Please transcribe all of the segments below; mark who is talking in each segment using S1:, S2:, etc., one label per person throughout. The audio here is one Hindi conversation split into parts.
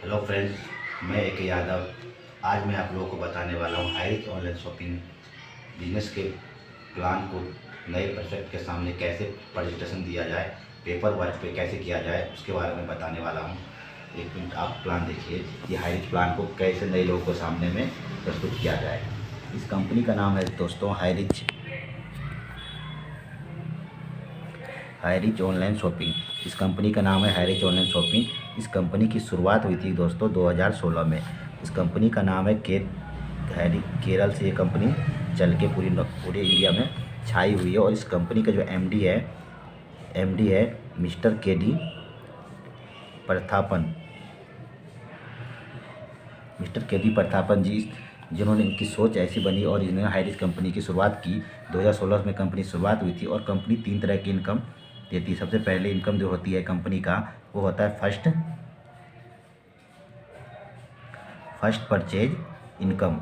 S1: हेलो फ्रेंड्स, मैं एक यादव। आज मैं आप लोगों को बताने वाला हूँ हाइरिच ऑनलाइन शॉपिंग बिजनेस के प्लान को नए पर्सपेक्ट के सामने कैसे प्रेजेंटेशन दिया जाए, पेपर वर्क पे कैसे किया जाए, उसके बारे में बताने वाला हूँ। एक मिनट आप प्लान देखिए कि हाइरिच प्लान को कैसे नए लोगों को सामने में प्रस्तुत किया जाए। इस कंपनी का नाम है दोस्तों हाइरिच ऑनलाइन शॉपिंग। इस कंपनी का नाम है हाइरिच ऑनलाइन शॉपिंग। इस कंपनी की शुरुआत हुई थी दोस्तों 2016 में। इस कंपनी का नाम है केरल से ये कंपनी चल के पूरे इंडिया में छाई हुई है। और इस कंपनी का जो एमडी है मिस्टर के डी प्रतापन जी, जिन्होंने इनकी सोच ऐसी बनी और इन्होंने हाइरिच कंपनी की शुरुआत की। 2016 में कंपनी शुरुआत हुई थी और कंपनी 3 तरह की इनकम देती है। सबसे पहले इनकम जो होती है कंपनी का वो होता है फर्स्ट परचेज इनकम।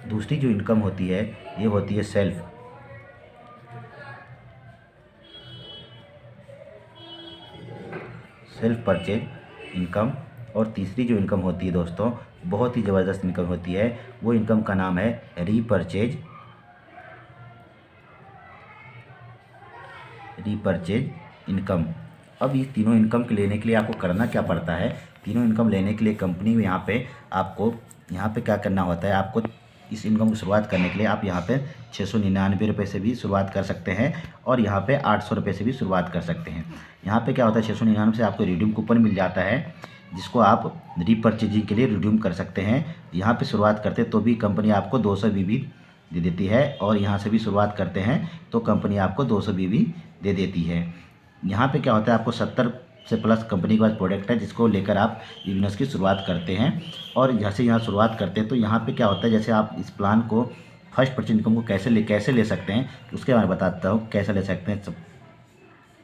S1: दूसरी जो इनकम होती है ये होती है सेल्फ परचेज इनकम। और तीसरी जो इनकम होती है दोस्तों, बहुत ही ज़बरदस्त इनकम होती है, वो इनकम का नाम है रीपरचेज इनकम। अब ये तीनों इनकम के लेने के लिए आपको करना क्या पड़ता है? तीनों इनकम लेने के लिए कंपनी में आपको यहाँ पे क्या करना होता है? आपको इस इनकम की शुरुआत करने के लिए आप यहाँ पे 699 रुपये से भी शुरुआत कर सकते हैं और यहाँ पे 800 रुपये से भी शुरुआत कर सकते हैं। यहाँ पे क्या होता है, 699 से आपको रिडीम कूपन मिल जाता है जिसको आप रीपरचेजिंग के लिए रिडीम कर सकते हैं। यहाँ पे शुरुआत करते तो भी कंपनी आपको 200 बीबी दे देती है और यहाँ से भी शुरुआत करते हैं तो कंपनी आपको 200 बीबी दे देती है। यहाँ पे क्या होता है, आपको 70 से प्लस कंपनी के पास प्रोडक्ट है जिसको लेकर आप बिजनेस की शुरुआत करते हैं। और जैसे यहाँ शुरुआत करते हैं तो यहाँ पे क्या होता है, जैसे आप इस प्लान को फर्स्ट परचेज इनकम को कैसे ले सकते हैं उसके बारे में बताता हूँ कैसे ले सकते हैं।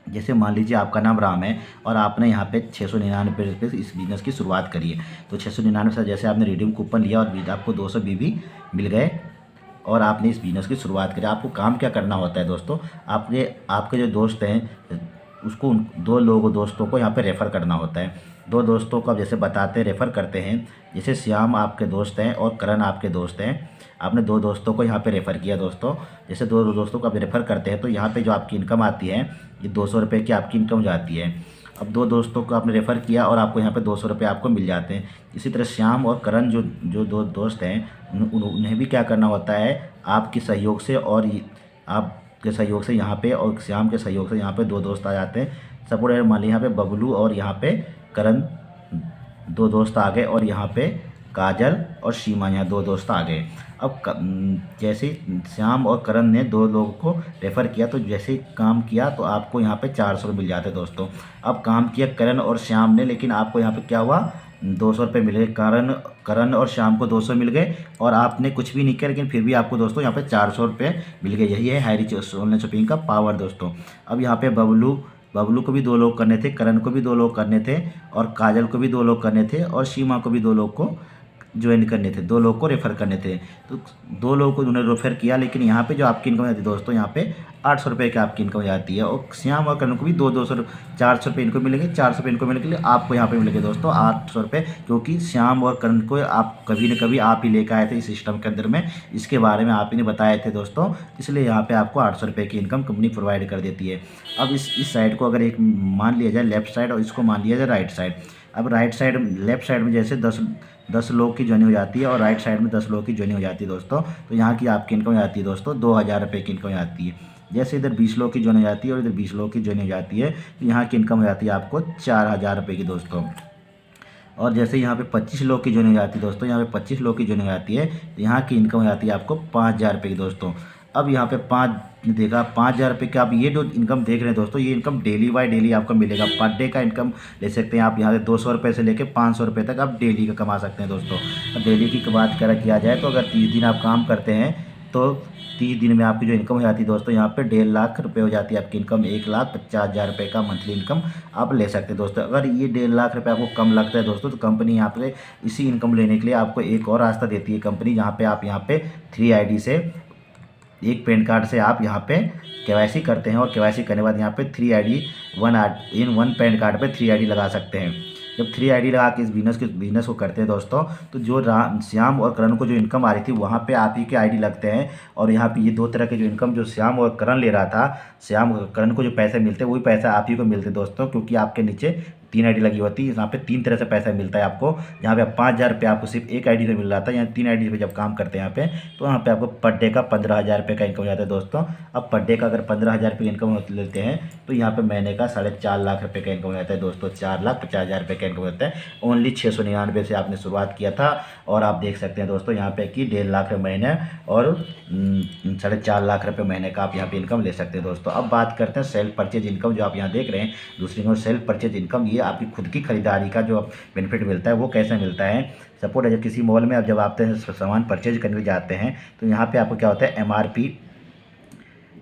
S1: जैसे मान लीजिए आपका नाम राम है और आपने यहाँ पे 699 रुपये से इस बिज़नेस की शुरुआत करी है। तो 699 से जैसे आपने रिडीम कूपन लिया और आपको 200 बीबी मिल गए और आपने इस बिज़नेस की शुरुआत करी। आपको काम क्या करना होता है दोस्तों, आपके जो दोस्त हैं उसको दोस्तों को यहाँ पे रेफ़र करना होता है। 2 दोस्तों को आप जैसे बताते हैं, रेफ़र करते हैं। जैसे श्याम आपके दोस्त हैं और करण आपके दोस्त हैं। आपने 2 दोस्तों को यहाँ पे रेफ़र किया दोस्तों। जैसे 2 दोस्तों को आप रेफ़र करते हैं तो यहाँ पे जो आपकी इनकम आती है ये 200 रुपये की आपकी इनकम जाती है। अब 2 दोस्तों को आपने रेफ़र किया और आपको यहाँ पे 200 रुपये आपको मिल जाते हैं। इसी तरह श्याम और करण जो 2 दोस्त हैं उन्हें भी क्या करना होता है, आपके सहयोग से और आपके सहयोग से यहाँ पे और श्याम के सहयोग से यहाँ पे 2 दोस्त आ जाते हैं। सपोर्ट मान लीजिए यहाँ पे बबलू और यहाँ पे करण 2 दोस्त आ गए और यहाँ पे काजल और सीमा यहाँ 2 दोस्त आ गए। अब जैसे श्याम और करण ने 2 लोगों को रेफ़र किया तो जैसे ही काम किया तो आपको यहाँ पे 400 मिल जाते दोस्तों। अब काम किया करण और श्याम ने, लेकिन आपको यहाँ पे क्या हुआ, 200 रुपये मिल गए। करण और श्याम को 200 मिल गए और आपने कुछ भी नहीं किया, लेकिन फिर भी आपको दोस्तों यहाँ पे 400 रुपये मिल गए। यही है हाइरिच ऑनलाइन शॉपिंग का पावर दोस्तों। अब यहाँ पे बबलू को भी 2 लोग करने थे, करण को भी 2 लोग करने थे और काजल को भी 2 लोग करने थे और सीमा को भी 2 लोग को ज्वाइन करने थे, 2 लोग को रेफ़र करने थे। तो 2 लोगों को उन्होंने रेफ़र किया, लेकिन यहाँ पे जो आपकी इनकम आती है दोस्तों, यहाँ पे 800 रुपये की आपकी इनकम जाती है। और श्याम और करण को भी 400 रुपये इनको मिलेंगे। 400 रुपये इनको मिलने के लिए आपको यहाँ पे मिलेंगे दोस्तों 800 रुपये, क्योंकि श्याम और करण को आप कभी न कभी आप ही लेकर आए थे इस सिस्टम के अंदर में, इसके बारे में आप ही ने बताए थे दोस्तों, इसलिए यहाँ पे आपको 800 रुपये की इनकम कंपनी प्रोवाइड कर देती है। अब इस साइड को अगर एक मान लिया जाए लेफ्ट साइड और इसको मान लिया जाए राइट साइड। अब लेफ्ट साइड में जैसे 10 लोग की ज्वाइनिंग हो जाती है और राइट साइड में 10 लोग की ज्वाइनिंग हो जाती है दोस्तों, तो यहाँ की आपकी इनकम हो जाती है दोस्तों 2000 रुपये की इनकम हो जाती है। जैसे इधर 20 लोग की ज्वाइनिंग हो जाती है और इधर 20 लोग की ज्वाइनिंग हो जाती है, तो यहाँ की इनकम हो जाती है आपको 4000 रुपये की दोस्तों। और जैसे यहाँ पे 25 लोग की ज्वाइनिंग हो जाती है दोस्तों, यहाँ पे 25 लोग की ज्वाइनिंग हो जाती है, तो यहाँ की इनकम हो जाती है आपको 5000 रुपये की दोस्तों। अब यहाँ पे 5000 रुपये का आप ये जो इनकम देख रहे हैं दोस्तों, ये इनकम डेली बाय डेली आपको मिलेगा। पर डे का इनकम ले सकते हैं आप यहाँ से 200 रुपये से लेकर 500 रुपये तक आप डेली का कमा सकते हैं दोस्तों। अब डेली की बात किया जाए तो अगर 30 दिन आप काम करते हैं तो 30 दिन में आपकी जो इनकम हो जाती है दोस्तों, यहाँ पे 1.5 लाख रुपये हो जाती है आपकी इनकम। 1,50,000 रुपये का मंथली इनकम आप ले सकते हैं दोस्तों। अगर ये 1.5 लाख रुपये आपको कम लगता है दोस्तों, तो कंपनी यहाँ पे इसी इनकम लेने के लिए आपको एक और रास्ता देती है कंपनी, जहाँ पे आप यहाँ पे 3 ID से एक पैन कार्ड से आप यहाँ पे KYC करते हैं और KYC करने के बाद यहाँ पे 3 ID in one pan card पे 3 ID लगा सकते हैं। जब 3 ID लगा के इस बिजनेस को करते हैं दोस्तों, तो जो श्याम और करण को जो इनकम आ रही थी वहाँ पे आप ही के ID लगते हैं, और यहाँ पे ये 2 तरह के जो इनकम जो श्याम और करण ले रहा था, श्याम और करण को जो पैसे मिलते वही पैसा आप ही को मिलते दोस्तों, क्योंकि आपके नीचे 3 ID लगी होती है। यहाँ पे 3 तरह से पैसा मिलता है आपको। यहाँ पे 5,000 रुपये आपको सिर्फ एक ID से मिल रहा था, यहाँ 3 ID पे जब काम करते हैं यहाँ पे, तो यहाँ पे आपको पर डे का 15,000 रुपये का इनकम हो जाता है दोस्तों। अब पर डे का अगर 15,000 रुपये इनकम लेते हैं तो यहाँ पे महीने का 4.5 लाख रुपये का इनकम हो जाता है दोस्तों। 4,50,000 रुपये का इनकम होता है। ओनली 699 से आपने शुरुआत किया था, और आप देख सकते हैं दोस्तों यहाँ पे कि 1.5 लाख रुपये महीने और 4.5 लाख रुपये महीने का आप यहाँ पे इनकम ले सकते हैं दोस्तों। अब बात करते हैं सेल्फ परचेज इनकम, जो आप यहाँ देख रहे हैं दूसरी में सेल्फ परचेज इनकम। ये आपकी खुद की खरीदारी का जो बेनिफिट मिलता है वो कैसे मिलता है। सपोज जब किसी मॉल में जब आप सामान परचेज करने जाते हैं तो यहाँ पे आपको क्या होता है,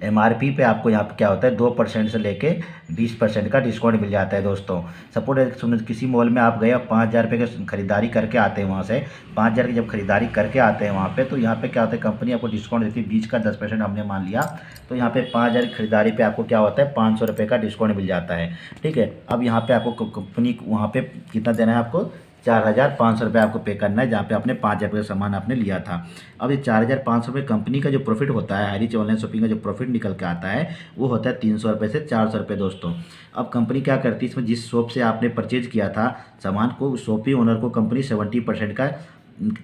S1: MRP पे आपको यहाँ पे क्या होता है 2% से लेके 20% का डिस्काउंट मिल जाता है दोस्तों। सपोज किसी मॉल में आप गए और 5,000 रुपये की खरीदारी करके आते हैं, वहाँ से 5,000 की जब खरीदारी करके आते हैं वहाँ पे, तो यहाँ पे क्या होता है कंपनी आपको डिस्काउंट देती है 20 का 10% हमने मान लिया, तो यहाँ पे 5,000 की खरीदारी पे आपको क्या होता है 500 रुपये का डिस्काउंट मिल जाता है। ठीक है, अब यहाँ पे आपको कंपनी वहाँ पे कितना देना है, आपको 4,500 रुपये आपको पे करना है, जहाँ पे आपने 5,000 रुपये का सामान आपने लिया था। अब ये 4,500 रुपये कंपनी का जो प्रॉफिट होता है, हरीच ऑनलाइन शॉपिंग का जो प्रॉफिट निकल के आता है वो होता है 300 रुपये से 400 रुपये दोस्तों। अब कंपनी क्या करती है, इसमें जिस शॉप से आपने परचेज किया था सामान को, उस शॉप ही ओनर को कंपनी 70% का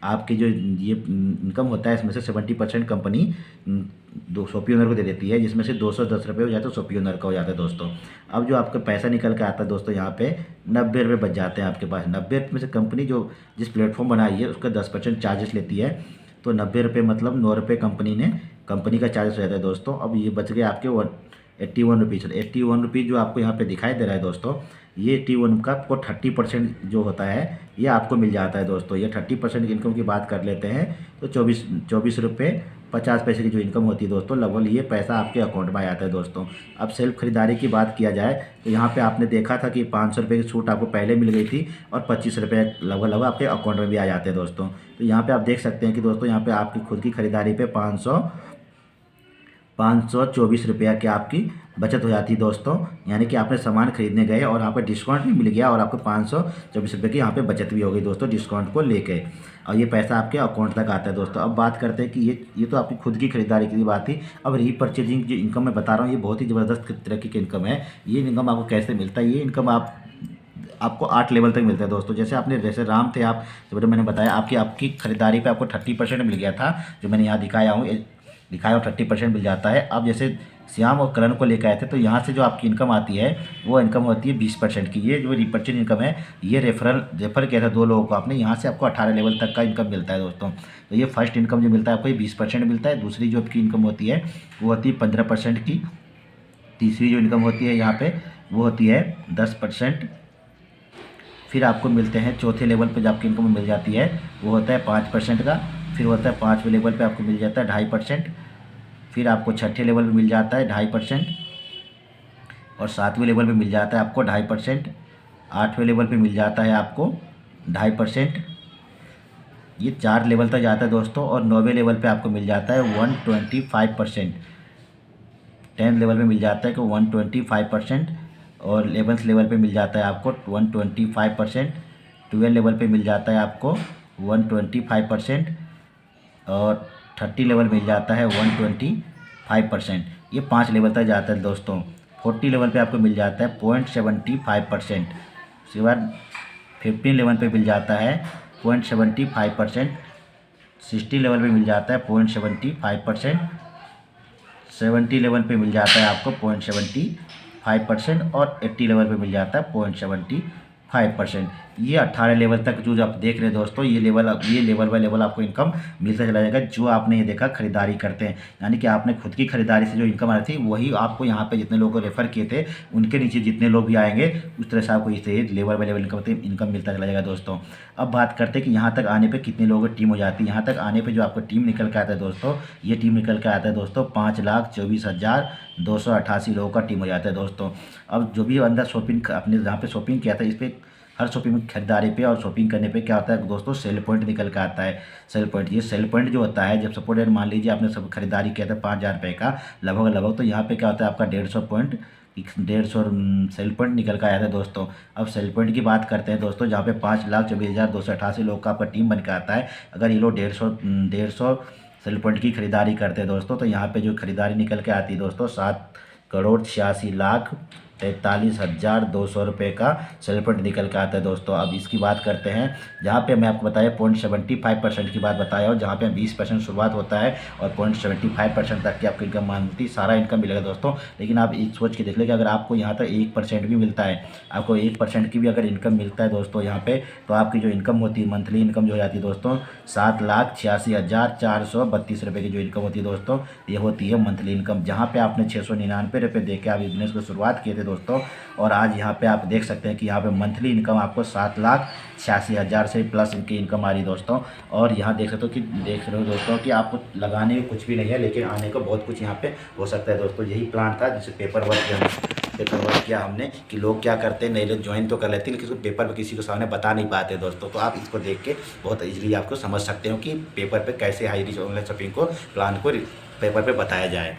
S1: आपके जो ये इनकम होता है इसमें से 70% कंपनी दो शॉपी ओनर को दे देती है, जिसमें से 210 रुपये हो जाते हैं शॉपी ओनर का हो जाता है दोस्तों। अब जो आपका पैसा निकल के आता है दोस्तों, यहाँ पे 90 रुपये बच जाते हैं आपके पास। 90 रुपये में से कंपनी जो जिस प्लेटफॉर्म बनाई है उसका 10% चार्जेस लेती है, तो 90 रुपये मतलब 9 रुपये कंपनी का चार्जेस हो जाता है दोस्तों। अब ये बच गए आपके 81 रुपीज़। 81 रुपीज़ जो आपको यहाँ पे दिखाई दे रहा है दोस्तों, ये 81 का आपको 30% जो होता है ये आपको मिल जाता है दोस्तों। ये 30% इनकम की बात कर लेते हैं तो 24 रुपये 50 पैसे की जो इनकम होती है दोस्तों, लगभग ये पैसा आपके अकाउंट में आ जाता है दोस्तों। अब सेल्फ खरीदारी की बात किया जाए तो यहाँ पे आपने देखा था कि 500 रुपये की छूट आपको पहले मिल गई थी, और 25 रुपये लगभग आपके अकाउंट में भी आ जाते हैं दोस्तों। तो यहाँ पे आप देख सकते हैं कि दोस्तों यहाँ पे आपकी खुद की खरीदारी पे 524 रुपया की आपकी बचत हो जाती है दोस्तों। यानी कि आपने सामान खरीदने गए और यहाँ पर डिस्काउंट भी मिल गया, और आपको 524 रुपये की यहाँ पे बचत भी हो गई दोस्तों डिस्काउंट को लेके, और ये पैसा आपके अकाउंट तक आता है दोस्तों। अब बात करते हैं कि ये तो आपकी खुद की खरीदारी की बात थी। अब रीपरचेजिंग जो इनकम मैं बता रहा हूँ ये बहुत ही ज़बरदस्त तरीके की इनकम है। ये इनकम आपको कैसे मिलता है, ये इनकम आपको 8 लेवल तक मिलता है दोस्तों। जैसे राम थे आप, जब मैंने बताया आपकी खरीदारी पे आपको 30% मिल गया था, जो मैंने यहाँ दिखाया और 30% मिल जाता है। अब जैसे श्याम और करण को लेकर आए थे, तो यहाँ से जो आपकी इनकम आती है वो इनकम होती है 20% की। ये जो रिपर्चेज इनकम है ये रेफर किया था 2 लोगों को आपने, यहाँ से आपको 18 लेवल तक का इनकम मिलता है दोस्तों। तो ये फर्स्ट इनकम जो मिलता है आपको ये 20% मिलता है। दूसरी जो आपकी इनकम होती है वो होती है 15% की। तीसरी जो इनकम होती है यहाँ पर वो होती है 10%। फिर आपको मिलते हैं चौथे लेवल पे जो आपकी इनकम मिल जाती है वो होता है 5% का। फिर होता है 5वें लेवल पे आपको मिल जाता है 2.5%। फिर आपको 6ठे लेवल पे मिल जाता है 2.5%, और 7वें लेवल पे मिल जाता है आपको 2.5%। 8वें लेवल पे मिल जाता है आपको 2.5%। ये 4 लेवल तक जाता है दोस्तों, और 9वें लेवल पे आपको मिल जाता है 125%। 10th लेवल पे मिल जाता है कि 125%, और 11th लेवल पे मिल जाता है आपको 125%। 12 लेवल पे मिल जाता है आपको 125%, और 30 लेवल मिल जाता है 125%। ये 5 लेवल तक जाता है दोस्तों। 40 लेवल पे आपको मिल जाता है 0.75%। उसके बाद 15 लेवल पे मिल जाता है 0.75%। 60 लेवल पे मिल जाता है 0.75%। 70 लेवल पे मिल जाता है आपको 0.75%, और 80 लेवल पे मिल जाता है 0.75%। ये 18 लेवल तक जो आप देख रहे हैं दोस्तों, ये लेवल बाय लेवल आपको इनकम मिलता चला जाएगा। जो आपने ये देखा खरीदारी करते हैं, यानी कि आपने खुद की खरीदारी से जो इनकम आ रही थी वही आपको यहाँ पे जितने लोगों को रेफर किए थे उनके नीचे जितने लोग भी आएंगे उस तरह से आपको इससे लेवल बाय लेवल इनकम मिलता चला जाएगा दोस्तों। अब बात करते हैं कि यहाँ तक आने पर कितने लोगों की टीम हो जाती है। यहाँ तक आने पर जो आपको टीम निकल के आता है दोस्तों, ये टीम निकल के आता है दोस्तों 5,24,288 लोगों का टीम हो जाता है दोस्तों। अब जो भी अंदर शॉपिंग आपने जहाँ पे शॉपिंग किया था, इस पर हर शॉपिंग खरीदारी पे और शॉपिंग करने पे क्या होता है दोस्तों, सेल पॉइंट निकल के आता है। सेल पॉइंट, ये सेल पॉइंट जो होता है, जब सपोज मान लीजिए आपने सब खरीदारी किया था 5,000 रुपये का लगभग, तो यहाँ पे क्या होता है आपका 150 पॉइंट 150 सेल पॉइंट निकल कर आया था दोस्तों। अब सेल पॉइंट की बात करते हैं दोस्तों, जहाँ पे 5,24,288 लोग का टीम बन के आता है। अगर ये लोग 150 सेल पॉइंट की खरीदारी करते हैं दोस्तों, तो यहाँ पे जो खरीदारी निकल के आती है दोस्तों 7,86,43,200 रुपये का सेल पॉइंट निकल के आता है दोस्तों। अब इसकी बात करते हैं, जहाँ पे मैं आपको बताया 0.75% की बात बताया और जहाँ पे 20% शुरुआत होता है और 0.75% तक की आपकी इनकम मानती सारा इनकम मिलेगा दोस्तों। लेकिन आप एक सोच के देख लें कि अगर आपको यहाँ तक 1% भी मिलता है, आपको 1% की भी अगर इनकम मिलता है दोस्तों यहाँ पे, तो आपकी जो इनकम होती है मंथली इनकम जो हो जाती है दोस्तों 7,86,432 रुपये की जो इनकम होती है दोस्तों, ये होती है मंथली इनकम। जहाँ पे आपने 699 रुपये दे के आप बिजनेस को शुरुआत किए थे दोस्तों, और आज यहाँ पे आप देख सकते हैं कि यहाँ पे मंथली इनकम आपको 7,86,000 से प्लस इनकी इनकम आ रही दोस्तों। और यहाँ देख सकते हो दोस्तों कि आपको लगाने को कुछ भी नहीं है, लेकिन आने को बहुत कुछ यहाँ पे हो सकता है दोस्तों। यही प्लान था जिसे पेपर वर्क किया हमने कि लोग क्या करते हैं, नए लोग ज्वाइन तो कर लेते हैं लेकिन पेपर पर किसी को सामने बता नहीं पाते दोस्तों। तो आप इसको देख के बहुत ईजिली आपको समझ सकते हो कि पेपर पे कैसे हाई रीच ऑनलाइन शॉपिंग को प्लान को पेपर पे बताया जाए।